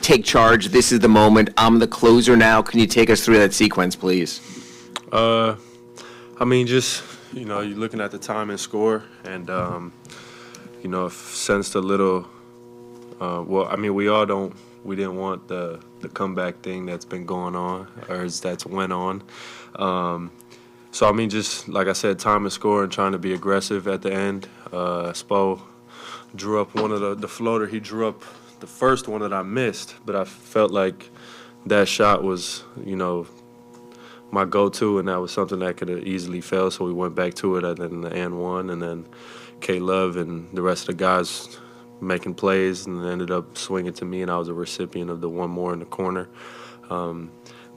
take charge, this is the moment, I'm the closer now? Can you take us through that sequence, please? I mean, just, you're looking at the time and score, and, sensed a little, we didn't want the comeback thing that's been going on, or that's went on. So, I mean, just, like I said, time and score and trying to be aggressive at the end. Spo drew up one of the floater. He drew up the first one that I missed, but I felt like that shot was, my go-to, and that was something that could have easily failed, so we went back to it and then the and one, and then K-Love and the rest of the guys making plays, and ended up swinging to me, and I was a recipient of the one more in the corner.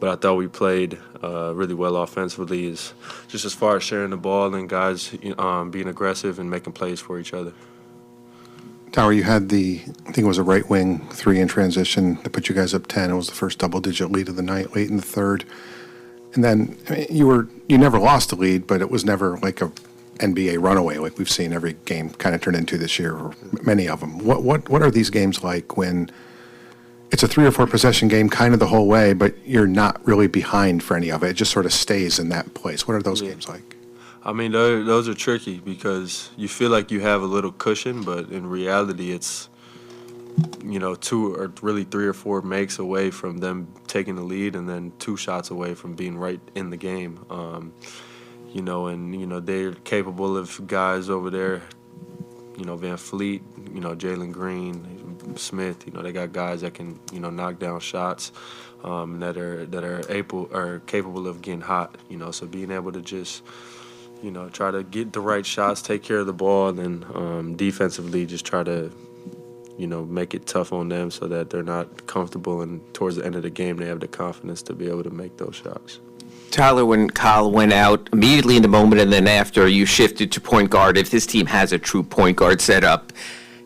But I thought we played really well offensively, just as far as sharing the ball and guys being aggressive and making plays for each other. Tyler, you had I think it was a right wing 3 in transition that put you guys up 10. It was the first double-digit lead of the night, late in the third. And then you never lost the lead, but it was never like a NBA runaway like we've seen every game kind of turn into this year, or many of them. What are these games like when it's a 3 or 4 possession game kind of the whole way, but you're not really behind for any of it? It just sort of stays in that place. What are those games like? I mean, those are tricky because you feel like you have a little cushion, but in reality it's 2 or really 3 or 4 makes away from them taking the lead, and then 2 shots away from being right in the game. They're capable of guys over there, Van Fleet, Jalen Green, Smith. They got guys that can, knock down shots, that are capable of getting hot. So being able to just, try to get the right shots, take care of the ball, and then defensively just try to, make it tough on them so that they're not comfortable, and towards the end of the game they have the confidence to be able to make those shots. Tyler, when Kyle went out, immediately in the moment and then after, you shifted to point guard. If this team has a true point guard setup,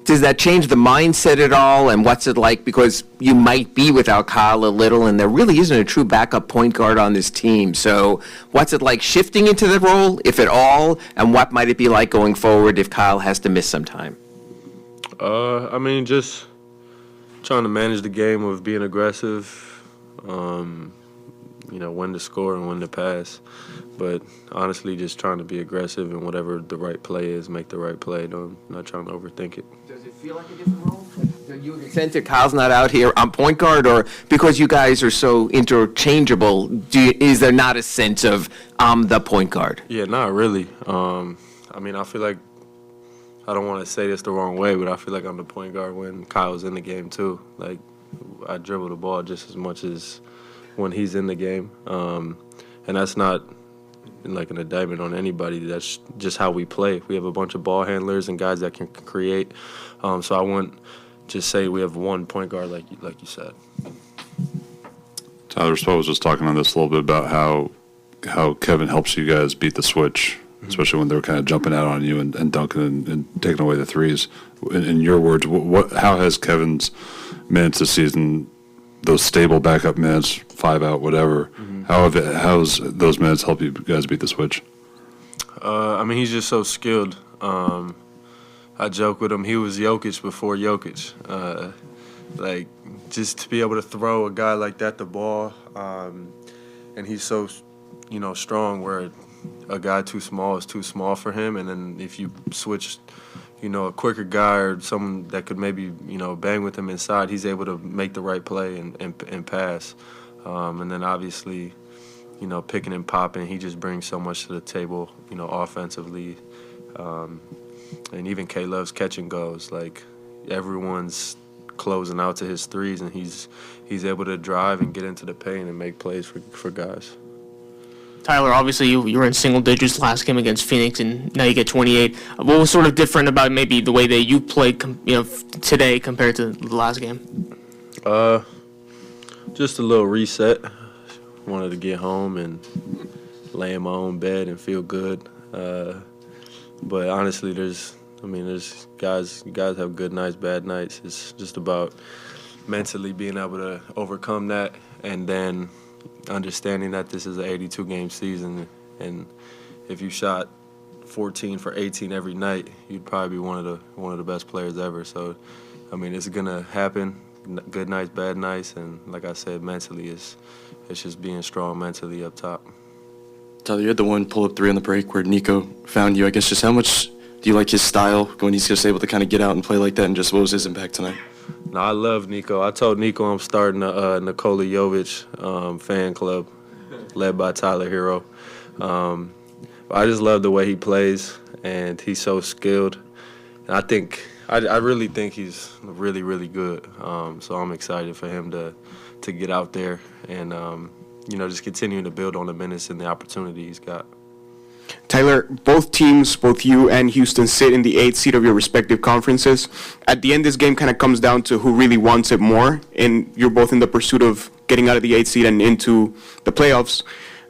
does that change the mindset at all? And what's it like? Because you might be without Kyle a little, and there really isn't a true backup point guard on this team. So what's it like shifting into the role, if at all? And what might it be like going forward if Kyle has to miss some time? I mean, just trying to manage the game of being aggressive, when to score and when to pass. But honestly, just trying to be aggressive, and whatever the right play is, make the right play. Not trying to overthink it. Does it feel like a different role? Do you center Kyle's not out here on point guard, or because you guys are so interchangeable, is there not a sense of I'm the point guard? Yeah, not really. I mean, I feel like, I don't want to say this the wrong way, but I feel like I'm the point guard when Kyle's in the game too. Like, I dribble the ball just as much as when he's in the game. And that's not like an indictment on anybody. That's just how we play. We have a bunch of ball handlers and guys that can create. So I wouldn't just say we have one point guard like you said. Tyler Spo was just talking on this a little bit about how Kevin helps you guys beat the switch, especially when they're kind of jumping out on you and dunking and taking away the threes. In your words, how has Kevin's minutes this season, those stable backup minutes, 5 out, whatever, how's those minutes help you guys beat the switch? I mean, he's just so skilled. I joke with him, he was Jokic before Jokic. Like, just to be able to throw a guy like that the ball, and he's so, strong, where a guy too small is too small for him, and then if you switch, a quicker guy or someone that could maybe, bang with him inside, he's able to make the right play and pass. And then obviously, picking and popping, he just brings so much to the table, offensively. And even K-Love's catch and goes. Like, everyone's closing out to his threes, and he's able to drive and get into the paint and make plays for guys. Tyler, obviously you were in single digits last game against Phoenix, and now you get 28. What was sort of different about maybe the way that you played, today compared to the last game? Just a little reset. Wanted to get home and lay in my own bed and feel good. But honestly, there's guys have good nights, bad nights. It's just about mentally being able to overcome that, and then understanding that this is an 82-game season, and if you shot 14 for 18 every night, you'd probably be one of the best players ever. So, I mean, it's gonna happen good nights, bad nights, and like I said, mentally, it's just being strong mentally up top. Tyler, you had the one pull-up three on the break where Nico found you. I guess just how much do you like his style when he's just able to kind of get out and play like that, and just what was his impact tonight? No, I love Nico. I told Nico I'm starting a Nikola Jović fan club led by Tyler Herro. I just love the way he plays, and he's so skilled. And I really think he's really, really good. So I'm excited for him to get out there and, just continuing to build on the minutes and the opportunity he's got. Tyler, both teams, both you and Houston, sit in the 8th seed of your respective conferences. At the end, this game kind of comes down to who really wants it more, and you're both in the pursuit of getting out of the 8th seed and into the playoffs.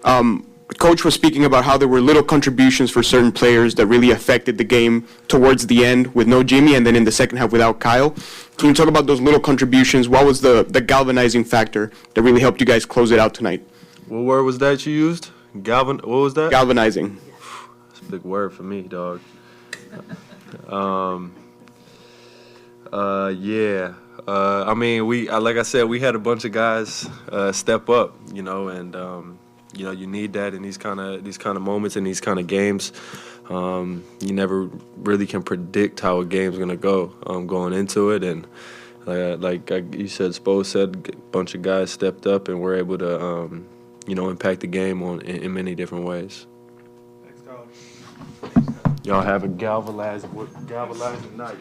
The coach was speaking about how there were little contributions for certain players that really affected the game towards the end with no Jimmy, and then in the second half without Kyle. Can you talk about those little contributions? What was the galvanizing factor that really helped you guys close it out tonight? What word was that you used? What was that? Galvanizing. That's a big word for me, dog. I mean, like I said, we had a bunch of guys step up, and you need that in these kind of moments in these kind of games. You never really can predict how a game's gonna go going into it, and like you said, Spo said, a bunch of guys stepped up and were able to impact the game in many different ways. Y'all have a galvanizing night.